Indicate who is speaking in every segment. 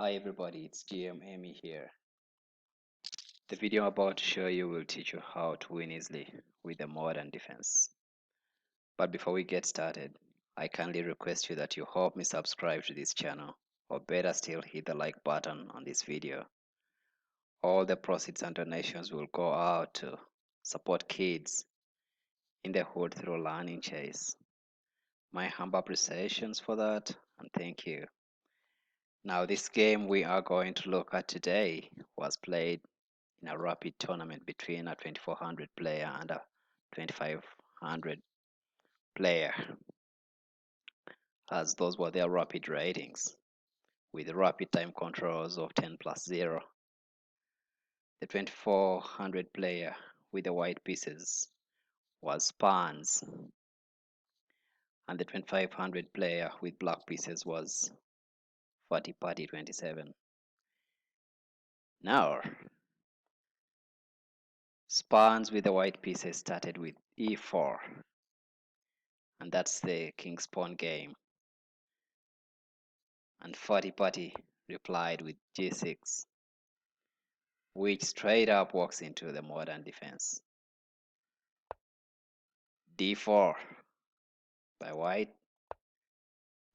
Speaker 1: Hi everybody, it's GM Amy here. The video I'm about to show you will teach you how to win easily with the modern defense. But before we get started, I kindly request you that you help me subscribe to this channel, or better still, hit the like button on this video. All the proceeds and donations will go out to support kids in the hood through learning chase. My humble appreciations for that, and thank you. Now, this game we are going to look at today was played in a rapid tournament between a 2400 player and a 2500 player, as those were their rapid ratings, with rapid time controls of 10 plus 0. The 2400 player with the white pieces was Spans, and the 2500 player with black pieces was Fatty Party 27. Now, Spans with the white pieces started with e4, and that's the king's pawn game. And Fatty Party replied with g6, which straight up walks into the modern defense. d4 by white,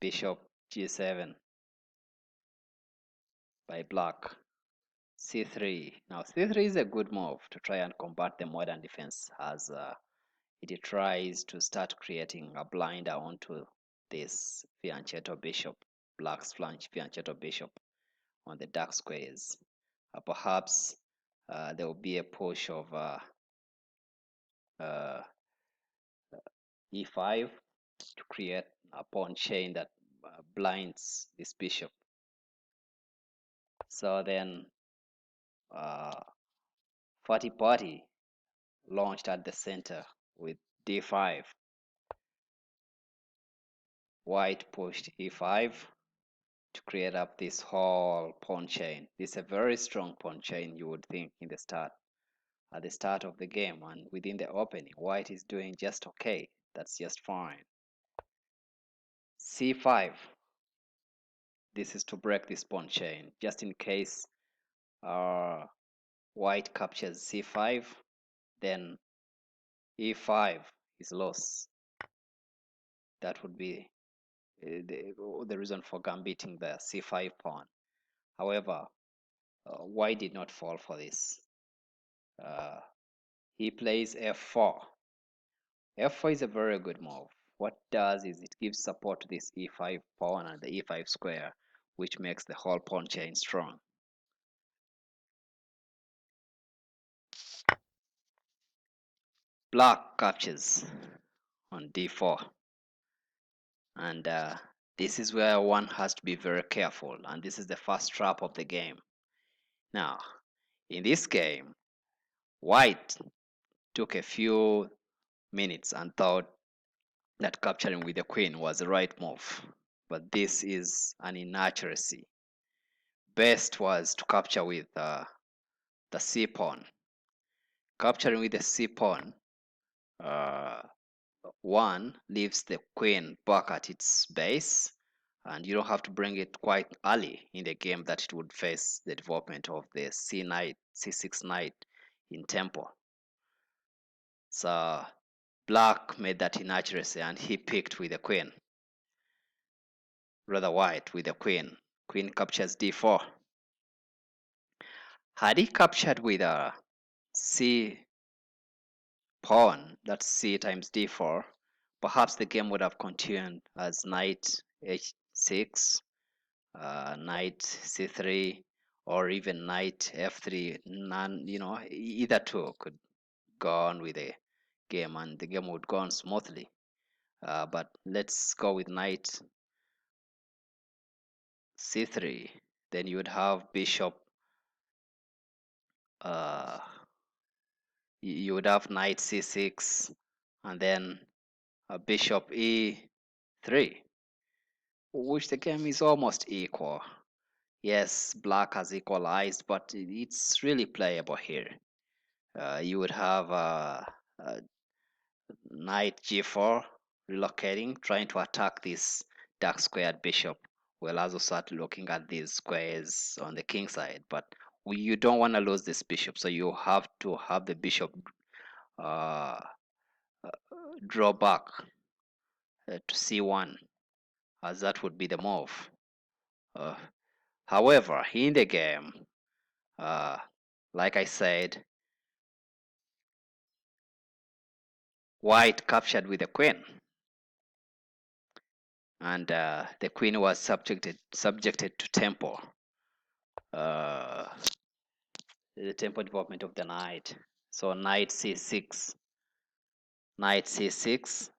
Speaker 1: bishop g7 by black, c3. Now c3 is a good move to try and combat the modern defense, as it tries to start creating a blinder onto this fianchetto bishop, black's flange fianchetto bishop on the dark squares. Perhaps there will be a push of e5 to create a pawn chain that blinds this bishop. So then Fatty Party launched at the center with d5. White pushed e5 to create up this whole pawn chain. This is a very strong pawn chain, you would think, at the start of the game, and within the opening, white is doing just okay. That's just fine. c5. This is to break this pawn chain, just in case white captures c5, then e5 is lost. That would be the reason for gambiting the c5 pawn. However, white did not fall for this. He plays f4. f4 is a very good move. What it does is it gives support to this e5 pawn and the e5 square, which makes the whole pawn chain strong. Black captures on d4, and this is where one has to be very careful, and this is the first trap of the game. Now, in this game, white took a few minutes and thought that capturing with the queen was the right move, but this is an inaccuracy. Best was to capture with the c pawn. Capturing with the c pawn, one leaves the queen back at its base, and you don't have to bring it quite early in the game that it would face the development of the c6 knight in tempo. So black made that inaccuracy, and he picked with the queen. Rather, white with the queen. Queen captures d4. Had he captured with a c pawn, that's c times d4, perhaps the game would have continued as knight h6, knight c3, or even knight f3. None, either two could go on with the game, and the game would go on smoothly. But let's go with knight c3. Then you would have bishop. You would have knight c6, and then bishop e3, which the game is almost equal. Yes, black has equalized, but it's really playable here. You would have knight g4 relocating, trying to attack this dark squared bishop we'll also start looking at these squares on the king side. But you don't want to lose this bishop, so you have to have the bishop uh, draw back to c1, as that would be the move. Uh, However, in the game, like I said, white captured with the queen, and the queen was subjected to tempo. The tempo development of the knight. So knight c6, knight c6.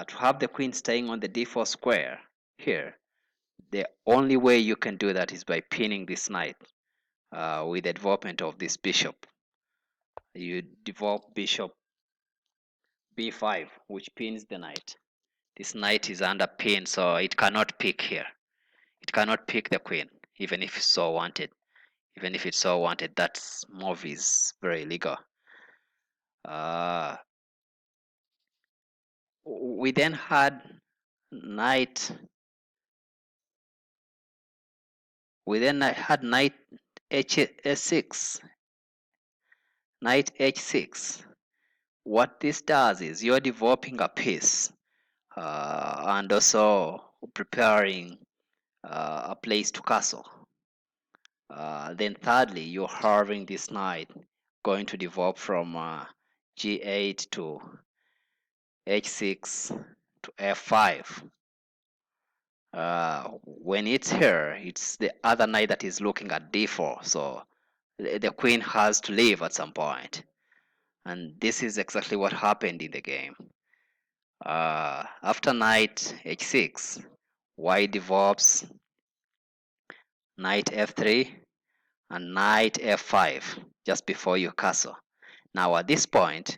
Speaker 1: To have the queen staying on the d4 square here, the only way you can do that is by pinning this knight with the development of this bishop. You develop bishop b5, which pins the knight. This knight is under pin, so it cannot pick here. It cannot pick the queen, even if it's so wanted. Even if it's so wanted, that move is very illegal. We then had knight. We then had knight h6, knight h6. What this does is you're developing a piece and also preparing a place to castle. Then thirdly, you're having this knight going to develop from g8 to h6 to f5. When it's here, it's the other knight that is looking at d4, so the queen has to leave at some point. And this is exactly what happened in the game. After knight h6, white develops knight f3 and knight f5 just before your castle. Now at this point,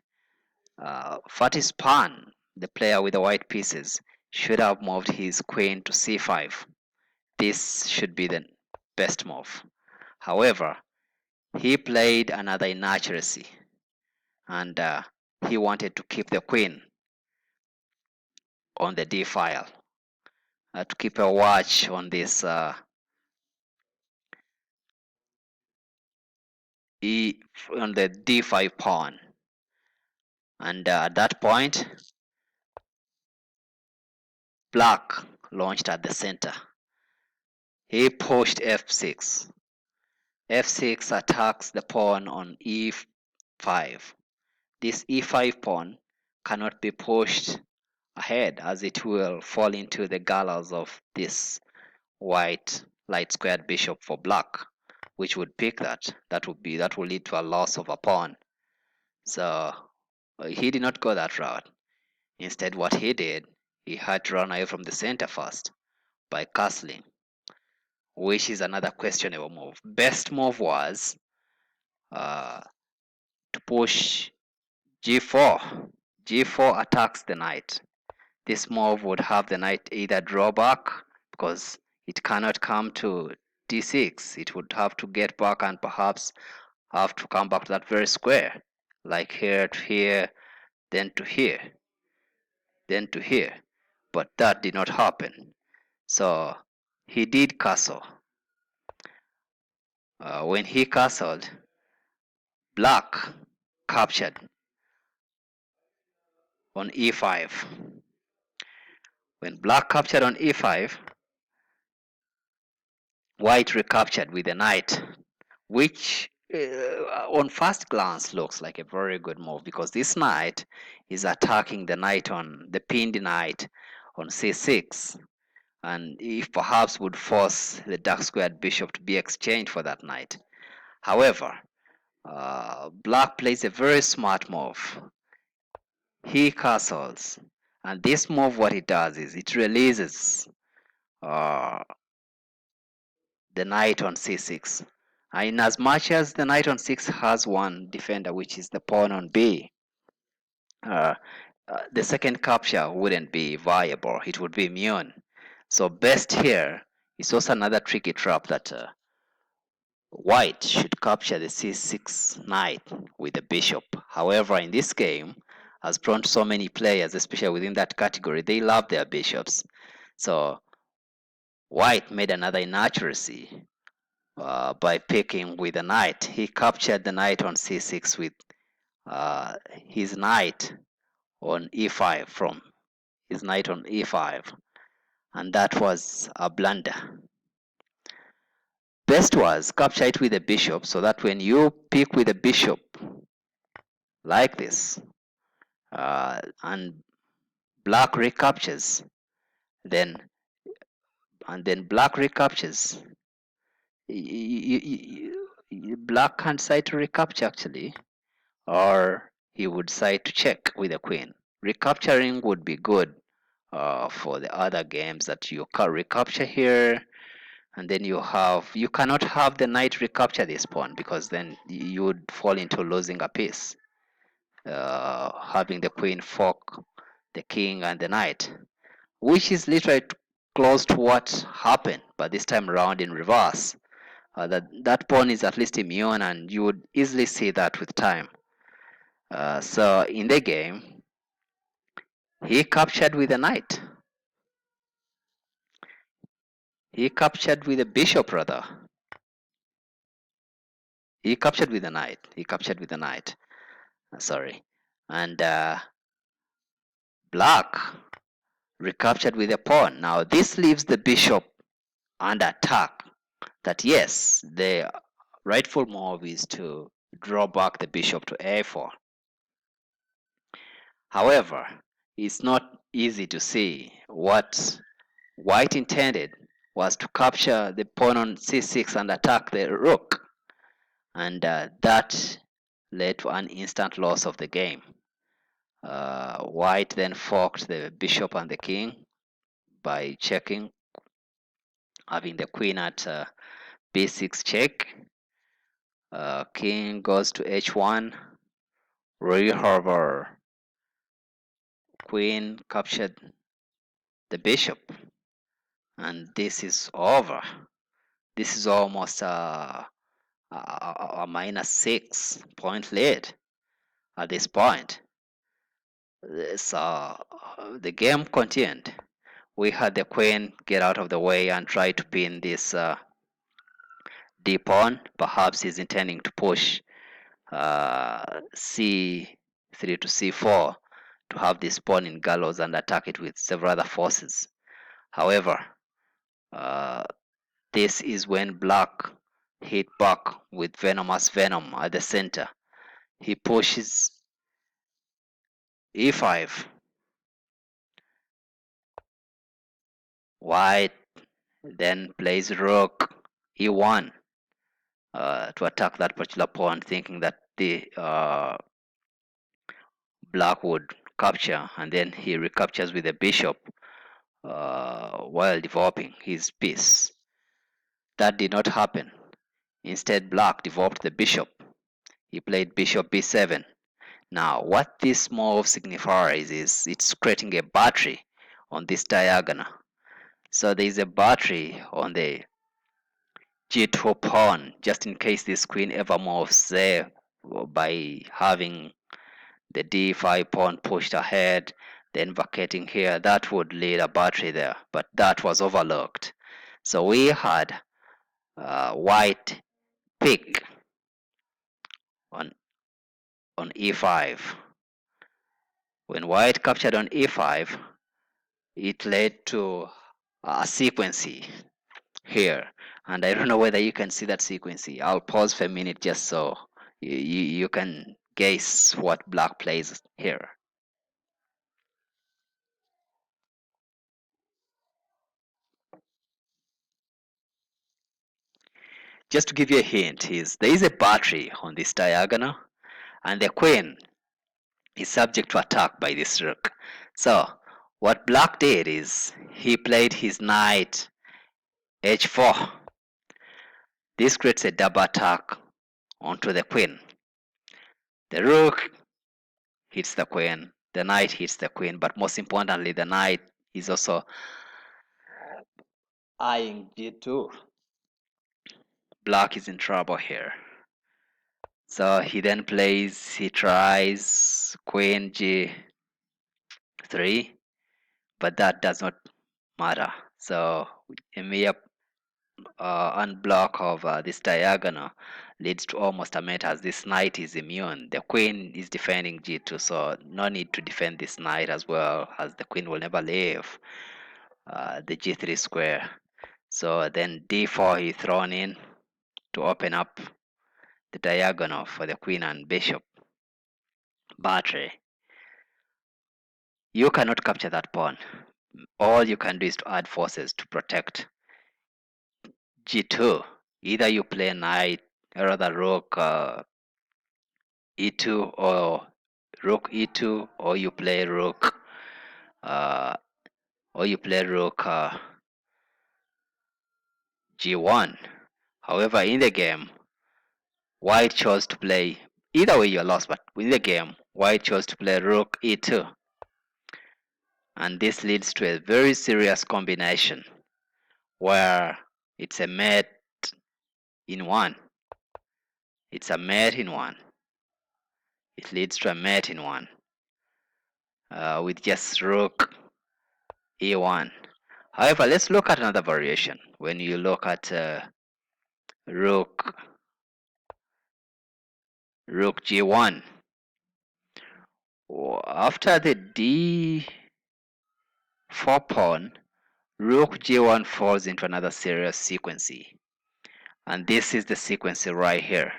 Speaker 1: Fatih Span, the player with the white pieces, should have moved his queen to c5. This should be the best move. However, he played another inaccuracy, and he wanted to keep the queen on the d file, to keep a watch on this on the d5 pawn. And at that point, black launched at the center. He pushed f6. f6 attacks the pawn on e5. This e5 pawn cannot be pushed ahead, as it will fall into the gallows of this white light squared bishop for black, which would pick that will lead to a loss of a pawn. So he did not go that route. Instead, what he did, he had to run away from the center first by castling, which is another questionable move. Best move was to push g4. g4 attacks the knight. This move would have the knight either draw back, because it cannot come to d6. It would have to get back and perhaps have to come back to that very square, like here to here, then to here, then to here. But that did not happen. So he did castle. When he castled, black captured on e5. When black captured on e5, white recaptured with the knight, which on first glance looks like a very good move, because this knight is attacking the knight on the pinned knight on c6, and if perhaps would force the dark squared bishop to be exchanged for that knight. However, black plays a very smart move. He castles, and this move, what it does is it releases uh, the knight on c6. In as much as the knight on 6 has one defender, which is the pawn on b, the second capture wouldn't be viable. It would be immune. So best here is also another tricky trap that white should capture the c6 knight with the bishop. However, in this game, as prone to so many players, especially within that category, they love their bishops. So White made another inaccuracy by picking with the knight. He captured the knight on c6 with his knight on e5 from his knight on e5, and that was a blunder. Best was capture it with the bishop, so that when you pick with the bishop like this, and black recaptures, then black recaptures, black can't side to recapture actually, or he would side to check with the queen. Recapturing would be good for the other games that you can recapture here, and then you cannot have the knight recapture this pawn, because then you would fall into losing a piece, having the queen fork the king and the knight, which is literally close to what happened, but this time around in reverse. That pawn is at least immune, and you would easily see that with time. So in the game, he captured with a knight. He captured with a bishop, rather. He captured with a knight. He captured with a knight. Sorry. And black recaptured with a pawn. Now this leaves the bishop under attack. That yes, the rightful move is to draw back the bishop to a4. However, it's not easy to see. What white intended was to capture the pawn on c6 and attack the rook, and that led to an instant loss of the game. White then forked the bishop and the king by checking, having the queen at b6 check. King goes to h1. However, queen captured the bishop, and this is over. This is almost a -6 point lead at this point. So the game continued. We had the queen get out of the way and try to pin this d pawn. Perhaps he's intending to push c3 to c4 to have this pawn in gallows and attack it with several other forces. However, this is when black hit back with venomous venom at the center. He pushes e5. White then plays rook e1 to attack that particular pawn, thinking that the black would capture, and then he recaptures with the bishop while developing his piece. That did not happen. Instead, black developed the bishop. He played bishop b7. Now, what this move signifies is it's creating a battery on this diagonal. So there is a battery on the g2 pawn, just in case this queen ever moves there by having the d5 pawn pushed ahead, then vacating here. That would lead a battery there, but that was overlooked. So we had white pick on e5. When white captured on e5, it led to a sequence here, and I don't know whether you can see that sequence. I'll pause for a minute just so you can guess what black plays here. Just to give you a hint, there is a battery on this diagonal, and the queen is subject to attack by this rook. So what black did is he played his knight h4. This creates a double attack onto the queen. The rook hits the queen, the knight hits the queen, but most importantly, the knight is also eyeing g2. Black is in trouble here. So he tries queen g3, but that does not matter. So a mere unblock of this diagonal leads to almost a mate, as this knight is immune. The queen is defending g2, so no need to defend this knight as well, as the queen will never leave the g3 square. So then d4 is thrown in to open up the diagonal for the queen and bishop battery. You cannot capture that pawn. All you can do is to add forces to protect g2. Either you play knight, or rather rook e2, or rook e2, or you play rook uh, g1. However, in the game, white chose to play, either way you're lost, but in the game, white chose to play rook e2. And this leads to a very serious combination where it's a mate in one. It's a mate in one. It leads to a mate in one with just rook e1. However, let's look at another variation. When you look at rook g1, after the d4 pawn, rook g1 falls into another serious sequence, and this is the sequence right here.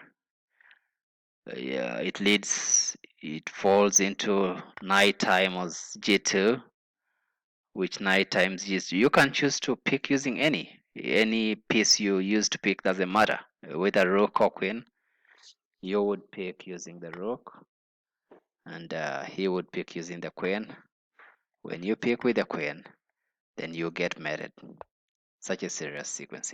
Speaker 1: Yeah, it falls into knight times g2, which knight times g2. You can choose to pick using any piece you use to pick, doesn't matter, whether rook or queen. You would pick using the rook, and he would pick using the queen. When you pick with the queen, then you get mated. Such a serious sequence.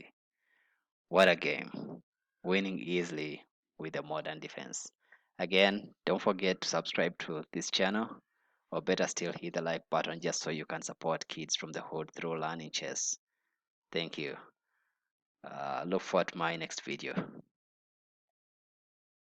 Speaker 1: What a game. Winning easily with a modern defense. Again, don't forget to subscribe to this channel, or better still, hit the like button just so you can support kids from the hood through learning chess. Thank you. Look forward to my next video.